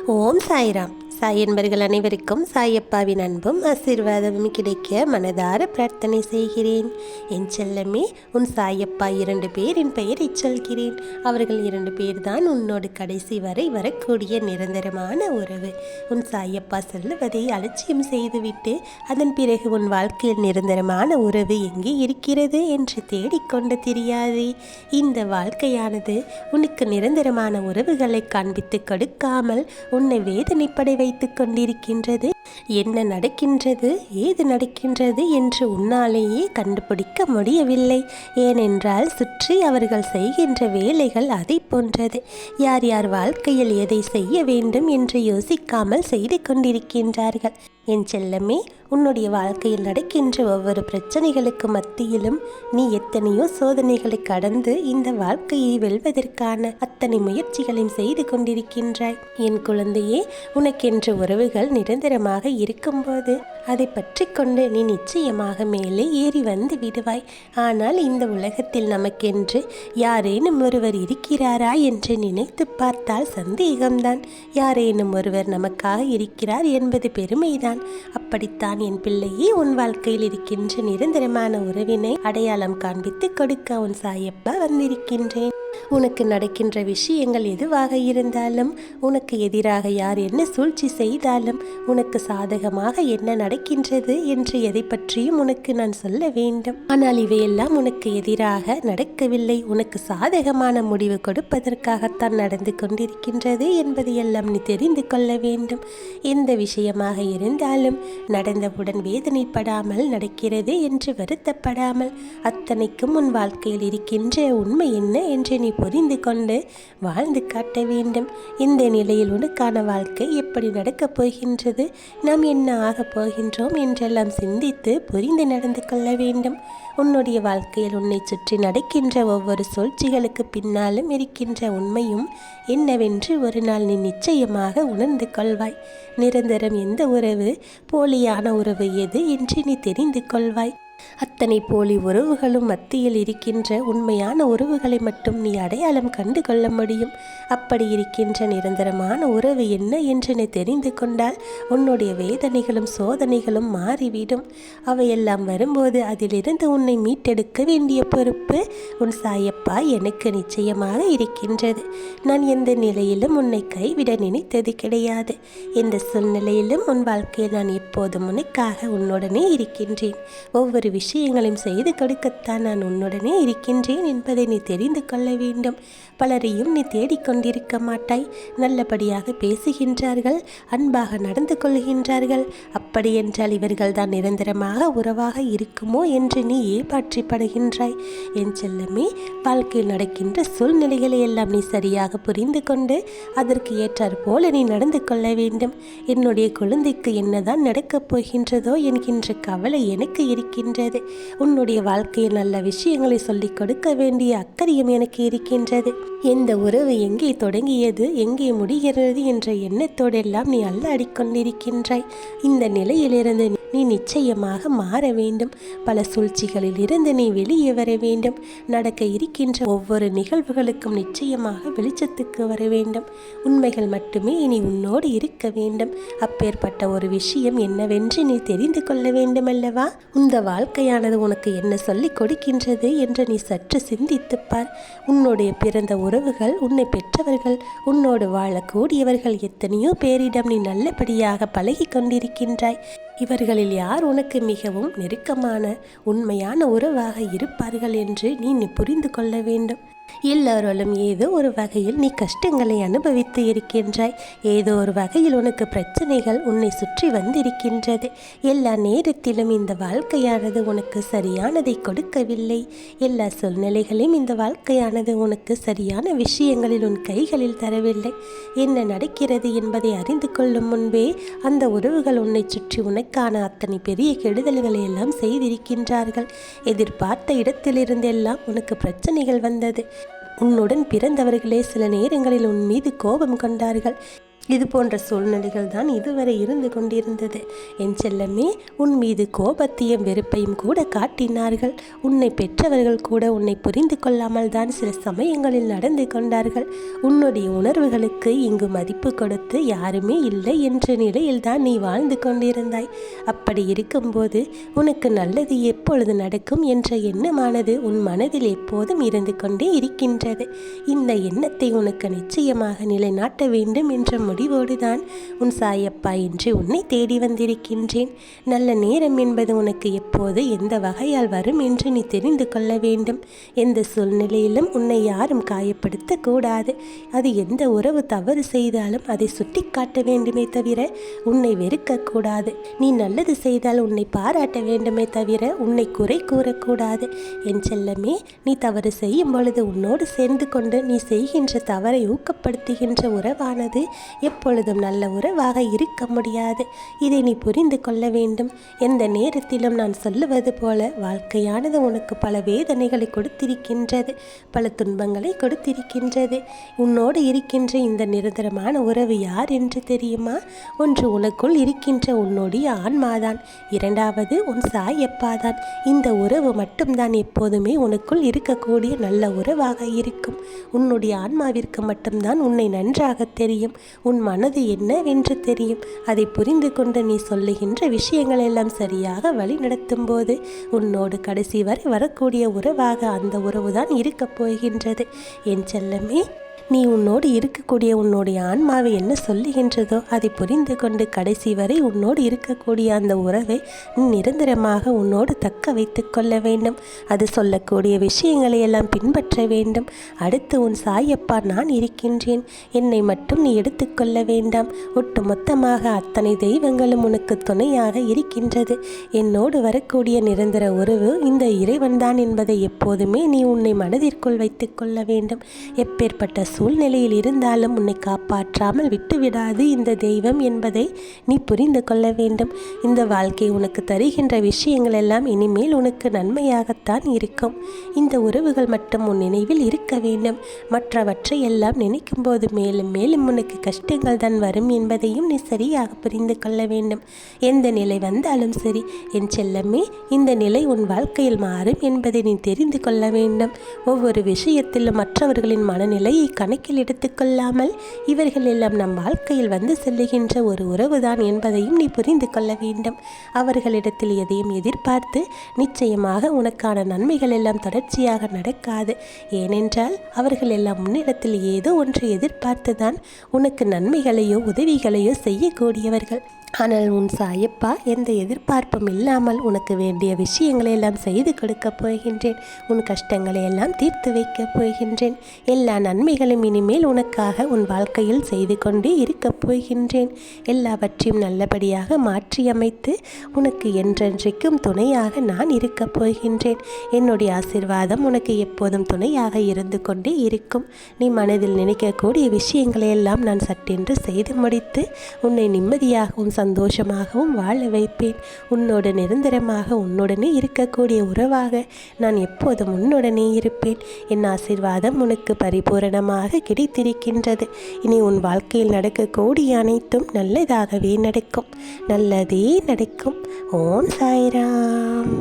ஓம் சாய்ராம். சாய் என்பர்கள் அனைவருக்கும் சாயப்பாவின் அன்பும் ஆசீர்வாதமும் கிடைக்க மனதார பிரார்த்தனை செய்கிறேன். என் செல்லமே, உன் சாயப்பா 2 பேரின் பெயரை சொல்கிறேன். அவர்கள் 2 பேர்தான் உன்னோடு கடைசி வரை வரக்கூடிய நிரந்தரமான உறவு. உன் சாயப்பா சொல்லுவதை அலட்சியம் செய்துவிட்டு அதன் பிறகு உன் வாழ்க்கையில் நிரந்தரமான உறவு எங்கே இருக்கிறது என்று தேடிக்கொண்டு தெரியாதே. இந்த வாழ்க்கையானது உனக்கு நிரந்தரமான உறவுகளை காண்பித்து கொடுக்காமல் உன்னை வேதனைப்பட வைத்துக் கொண்டிருக்கின்றது. என்ன நடக்கின்றது, ஏது நடக்கின்றது என்று உன்னாலேயே கண்டுபிடிக்க முடியவில்லை. ஏனென்றால் சுற்றி அவர்கள் செய்கின்ற வேலைகள் அதை போன்றது. யார் யார் வாழ்க்கையில் எதை செய்ய வேண்டும் என்று யோசிக்காமல் செய்து கொண்டிருக்கின்றார்கள். என் செல்லமே, உன்னுடைய வாழ்க்கையில் நடக்கின்ற ஒவ்வொரு பிரச்சனைகளுக்கு மத்தியிலும் நீ எத்தனையோ சோதனைகளை கடந்து இந்த வாழ்க்கையை வெல்வதற்கான அத்தனை முயற்சிகளையும் செய்து கொண்டிருக்கின்றாய். என் குழந்தையே, உனக்கென்று உறவுகள் நிரந்தரமாக இருக்கும்போது அதை பற்றி கொண்டு நீ நிச்சயமாக மேலே ஏறி வந்து விடுவாய். ஆனால் இந்த உலகத்தில் நமக்கென்று யாரேனும் ஒருவர் இருக்கிறாரா என்று நினைத்து பார்த்தால் சந்தேகம்தான். யாரேனும் ஒருவர் நமக்காக இருக்கிறார் என்பது பெருமைதான். அப்படித்தான் என் பிள்ளையே, உன் வாழ்க்கையில் இருக்கின்ற நிரந்தரமான உறவினை அடையாளம் காண்பித்து கொடுக்க உன் சாயப்பா வந்திருக்கின்றேன். உனக்கு நடக்கின்ற விஷயங்கள் எதுவாக இருந்தாலும், உனக்கு எதிராக யார் என்ன சூழ்ச்சி செய்தாலும், உனக்கு சாதகமாக என்ன நடக்கின்றது என்று எதை பற்றியும் உனக்கு நான் சொல்ல வேண்டும். ஆனால் இவையெல்லாம் உனக்கு எதிராக நடக்கவில்லை, உனக்கு சாதகமான முடிவு கொடுப்பதற்காகத்தான் நடந்து கொண்டிருக்கின்றது என்பதையெல்லாம் நீ தெரிந்து கொள்ள வேண்டும். எந்த விஷயமாக இருந்தாலும் நடந்தவுடன் வேதனைப்படாமல், நடக்கிறது என்று வருத்தப்படாமல், அத்தனைக்கும் உன் வாழ்க்கையில் இருக்கின்ற உண்மை என்ன என்று நீ புரிந்து கொண்டு வாழ்ந்து காட்ட வேண்டும். இந்த நிலையில் உனக்கான வாழ்க்கை எப்படி நடக்கப் போகின்றது, நாம் என்ன ஆகப் போகின்றோம் என்றெல்லாம் சிந்தித்து புரிந்து நடந்து கொள்ள வேண்டும். உன்னுடைய வாழ்க்கையில் உன்னை சுற்றி நடக்கின்ற ஒவ்வொரு சூழ்ச்சிகளுக்கு பின்னாலும் இருக்கின்ற உண்மையும் என்னவென்று ஒரு நாள் நீ நிச்சயமாக உணர்ந்து கொள்வாய். நிரந்தரம் எந்த உறவு, போலியான உறவு எது என்று நீ தெரிந்து கொள்வாய். அத்தனை போலி உறவுகளும் மத்தியில் இருக்கின்ற உண்மையான உறவுகளை மட்டும் நீ அடையாளம் கண்டு கொள்ள முடியும். அப்படி இருக்கின்ற நிரந்தரமான உறவு என்ன என்று நீ தெரிந்து கொண்டால் உன்னுடைய வேதனைகளும் சோதனைகளும் மாறிவிடும். அவையெல்லாம் வரும்போது அதிலிருந்து உன்னை மீட்டெடுக்க வேண்டிய பொறுப்பு உன் சாயப்பா எனக்கு நிச்சயமாக இருக்கின்றது. நான் எந்த நிலையிலும் உன்னை கைவிட நினைத்தது கிடையாது. எந்த சூழ்நிலையிலும் உன் வாழ்க்கையில் நான் எப்போதும் உனக்காக உன்னுடனே இருக்கின்றேன். ஒவ்வொரு விஷயங்களையும் செய்து கொடுக்கத்தான் நான் உன்னுடனே இருக்கின்றேன் என்பதை நீ தெரிந்து கொள்ள வேண்டும். பலரையும் நீ தேடிக்கொண்டிருக்க மாட்டாய். நல்லபடியாக பேசுகின்றார்கள், அன்பாக நடந்து கொள்கின்றார்கள். அப்படி என்றால் இவர்கள் தான் நிரந்தரமாக உறவாக இருக்குமோ என்று நீ ஏமாற்றிப்படுகின்றாய். என் செல்லமே, வாழ்க்கையில் நடக்கின்ற சூழ்நிலைகளை எல்லாம் நீ சரியாக புரிந்து கொண்டு அதற்கு ஏற்றாற் போல நீ நடந்து கொள்ள வேண்டும். என்னுடைய குழந்தைக்கு என்னதான் நடக்கப் போகின்றதோ என்கின்ற கவலை எனக்கு இருக்கின்றது. உன்னுடைய வாழ்க்கையில் நல்ல விஷயங்களை சொல்லிக் கொடுக்க வேண்டிய அக்கறையும் எனக்கு இருக்கின்றது. எந்த உறவு எங்கே தொடங்கியது, எங்கே முடிகிறது என்ற எண்ணத்தோடெல்லாம் நீ அல்லாடிக்கொண்டிருக்கின்றாய். இந்த நிலையிலிருந்து நீ நிச்சயமாக மாற வேண்டும். பல சூழ்ச்சிகளில் இருந்து நீ வெளியே வர வேண்டும். நடக்க இருக்கின்ற ஒவ்வொரு நிகழ்வுகளுக்கும் நிச்சயமாக வெளிச்சத்துக்கு வர வேண்டும். உண்மைகள் மட்டுமே இனி உன்னோடு இருக்க வேண்டும். அப்பேற்பட்ட ஒரு விஷயம் என்னவென்று நீ தெரிந்து கொள்ள வேண்டும் அல்லவா? இந்த வாழ்க்கையானது உனக்கு என்ன சொல்லிக் கொடுக்கின்றது என்று நீ சற்று சிந்தித்துப்பார். உன்னுடைய பிறந்த உறவுகள், உன்னை பெற்றவர்கள், உன்னோடு வாழக்கூடியவர்கள் எத்தனையோ பேரிடம் நீ நல்லபடியாக பழகி கொண்டிருக்கின்றாய். இவர்களில் யார் உனக்கு மிகவும் நெருக்கமான உண்மையான உறவாக இருப்பார்கள் என்று நீ புரிந்து கொள்ள வேண்டும். எல்லோராலும் ஏதோ ஒரு வகையில் நீ கஷ்டங்களை அனுபவித்து இருக்கின்றாய். ஏதோ ஒரு வகையில் உனக்கு பிரச்சனைகள் உன்னை சுற்றி வந்திருக்கின்றது. எல்லா நேரத்திலும் இந்த வாழ்க்கையானது உனக்கு சரியானதை கொடுக்கவில்லை. எல்லா சூழ்நிலைகளையும் இந்த வாழ்க்கையானது உனக்கு சரியான விஷயங்களில் உன் கைகளில் தரவில்லை. என்ன நடக்கிறது என்பதை அறிந்து கொள்ளும் முன்பே அந்த உறவுகள் உன்னை சுற்றி உனக்கான அத்தனை பெரிய கெடுதல்களை எல்லாம் செய்திருக்கின்றார்கள். எதிர்பார்த்த இடத்திலிருந்தெல்லாம் உனக்கு பிரச்சனைகள் வந்தது. உன்னுடன் பிறந்தவர்களே சில நேரங்களில் உன் மீது கோபம் கொண்டார்கள். இது போன்ற சூழ்நிலைகள் தான் இதுவரை இருந்து கொண்டிருந்தது. என் செல்லமே, உன் மீது கோபத்தையும் வெறுப்பையும் கூட காட்டினார்கள். உன்னை பெற்றவர்கள் கூட உன்னை புரிந்து கொள்ளாமல் தான் சில சமயங்களில் நடந்து கொண்டார்கள். உன்னுடைய உணர்வுகளுக்கு இங்கு மதிப்பு கொடுத்து யாருமே இல்லை என்ற நிலையில் தான் நீ வாழ்ந்து கொண்டிருந்தாய். அப்படி இருக்கும்போது உனக்கு நல்லது எப்பொழுது நடக்கும் என்ற எண்ணமானது உன் மனதில் எப்போதும் இருந்து கொண்டே இருக்கின்றது. இந்த எண்ணத்தை உனக்கு நிச்சயமாக நிலைநாட்ட வேண்டும் என்ற முடிவோடுதான் உன் சாயப்பா இன்று உன்னை தேடி வந்திருக்கின்றேன். நல்ல நேரம் என்பது உனக்கு எப்போது எந்த வகையால் வரும் என்று நீ தெரிந்து கொள்ள வேண்டும். எந்த சூழ்நிலையிலும் உன்னை யாரும் காயப்படுத்த கூடாது. அது எந்த உறவு தவறு செய்தாலும் அதை சுட்டி காட்ட வேண்டுமே தவிர உன்னை வெறுக்கக்கூடாது. நீ நல்லது செய்தால் உன்னை பாராட்ட வேண்டுமே தவிர உன்னை குறை கூறக்கூடாது. என் செல்லமே, நீ தவறு செய்யும் பொழுது உன்னோடு சேர்ந்து கொண்டு நீ செய்கின்ற தவறை ஊக்கப்படுத்துகின்ற உறவானது எப்பொழுதும் நல்ல உறவாக இருக்க முடியாது. இதை நீ புரிந்து கொள்ள வேண்டும். எந்த நேரத்திலும் நான் சொல்லுவது போல வாழ்க்கையானது உனக்கு பல வேதனைகளை கொடுத்திருக்கின்றது, பல துன்பங்களை கொடுத்திருக்கின்றது. உன்னோடு இருக்கின்ற இந்த நிரந்தரமான உறவு யார் என்று தெரியுமா? ஒன்று உனக்குள் இருக்கின்ற உன்னுடைய ஆன்மாதான், இரண்டாவது உன் சாயப்பாதான். இந்த உறவு மட்டும்தான் எப்போதுமே உனக்குள் இருக்கக்கூடிய நல்ல உறவாக இருக்கும். உன்னுடைய ஆன்மாவிற்கு மட்டும்தான் உன்னை நன்றாக தெரியும். உன் மனது என்னவென்று தெரியும். அதை புரிந்து கொண்டு நீ சொல்லுகின்ற விஷயங்கள் எல்லாம் சரியாக வழி நடத்தும் போது உன்னோடு கடைசி வரை வரக்கூடிய உறவாக அந்த உறவுதான் இருக்கப் போகின்றது. என் செல்லமே, நீ உன்னோடு இருக்கக்கூடிய உன்னுடைய ஆன்மாவை என்ன சொல்லுகின்றதோ அதை புரிந்து கொண்டு கடைசி வரை உன்னோடு இருக்கக்கூடிய அந்த உறவை நிரந்தரமாக உன்னோடு தக்க வைத்து கொள்ள வேண்டும். அது சொல்லக்கூடிய விஷயங்களை எல்லாம் பின்பற்ற வேண்டும். அடுத்து உன் சாயப்பா நான் இருக்கின்றேன், என்னை மட்டும் நீ எடுத்துக்கொள்ள வேண்டாம். ஒட்டு மொத்தமாக அத்தனை தெய்வங்களும் உனக்கு துணையாக இருக்கின்றது. என்னோடு வரக்கூடிய நிரந்தர உறவு இந்த இறைவன்தான் என்பதை எப்போதுமே நீ உன்னை மனதிற்குள் வைத்து கொள்ள வேண்டும். எப்பேற்பட்ட சூழ்நிலையில் இருந்தாலும் உன்னை காப்பாற்றாமல் விட்டுவிடாது இந்த தெய்வம் என்பதை நீ புரிந்து கொள்ள வேண்டும். இந்த வாழ்க்கை உனக்கு தருகின்ற விஷயங்கள் எல்லாம் இனிமேல் உனக்கு நன்மையாகத்தான் இருக்கும். இந்த உறவுகள் மட்டும் உன் நினைவில் இருக்க வேண்டும். மற்றவற்றை எல்லாம் நினைக்கும் போது மேலும் மேலும் உனக்கு கஷ்டங்கள் தான் வரும் என்பதையும் நீ சரியாக புரிந்து கொள்ள வேண்டும். எந்த நிலை வந்தாலும் சரி என் செல்லமே, இந்த நிலை உன் வாழ்க்கையில் மாறும் என்பதை நீ தெரிந்து கொள்ள வேண்டும். ஒவ்வொரு விஷயத்திலும் மற்றவர்களின் மனநிலையை கணக்கில் எடுத்துக்கொள்ளாமல் இவர்கள் எல்லாம் நம் வாழ்க்கையில் வந்து செல்லுகின்ற ஒரு உறவுதான் என்பதையும் நீ புரிந்து கொள்ள வேண்டும். அவர்களிடத்தில் எதையும் எதிர்பார்த்து நிச்சயமாக உனக்கான நன்மைகள் எல்லாம் தொடர்ச்சியாக நடக்காது. ஏனென்றால் அவர்கள் எல்லாம் முன்னிடத்தில் ஏதோ ஒன்று எதிர்பார்த்துதான் உனக்கு நன்மைகளையோ உதவிகளையோ செய்யக்கூடியவர்கள். ஆனால் உன் சாயப்பா எந்த எதிர்பார்ப்பும் இல்லாமல் உனக்கு வேண்டிய விஷயங்களை எல்லாம் செய்து கொடுக்கப் போகின்றேன். உன் கஷ்டங்களை எல்லாம் தீர்த்து வைக்கப் போகின்றேன். எல்லா நன்மைகளும் இனிமேல் உனக்காக உன் வாழ்க்கையில் செய்து கொண்டே இருக்கப் போகின்றேன். எல்லாவற்றையும் நல்லபடியாக மாற்றியமைத்து உனக்கு என்றென்றைக்கும் துணையாக நான் இருக்கப் போகின்றேன். என்னுடைய ஆசீர்வாதம் உனக்கு எப்போதும் துணையாக இருந்து கொண்டே இருக்கும். நீ மனதில் நினைக்கக்கூடிய விஷயங்களை எல்லாம் நான் சட்டென்று செய்து முடித்து உன்னை நிம்மதியாகவும் சந்தோஷமாகவும் வாழ வைப்பேன். உன்னோடு நிரந்தரமாக உன்னுடனே இருக்கக்கூடிய உறவாக நான் எப்போதும் உன்னுடனே இருப்பேன். என் ஆசீர்வாதம் உனக்கு பரிபூரணமாக கிடைத்திருக்கின்றது. இனி உன் வாழ்க்கையில் நடக்கக்கூடிய அனைத்தும் நல்லதாகவே நடக்கும். நல்லதே நடக்கும். ஓம் சாய்ராம்.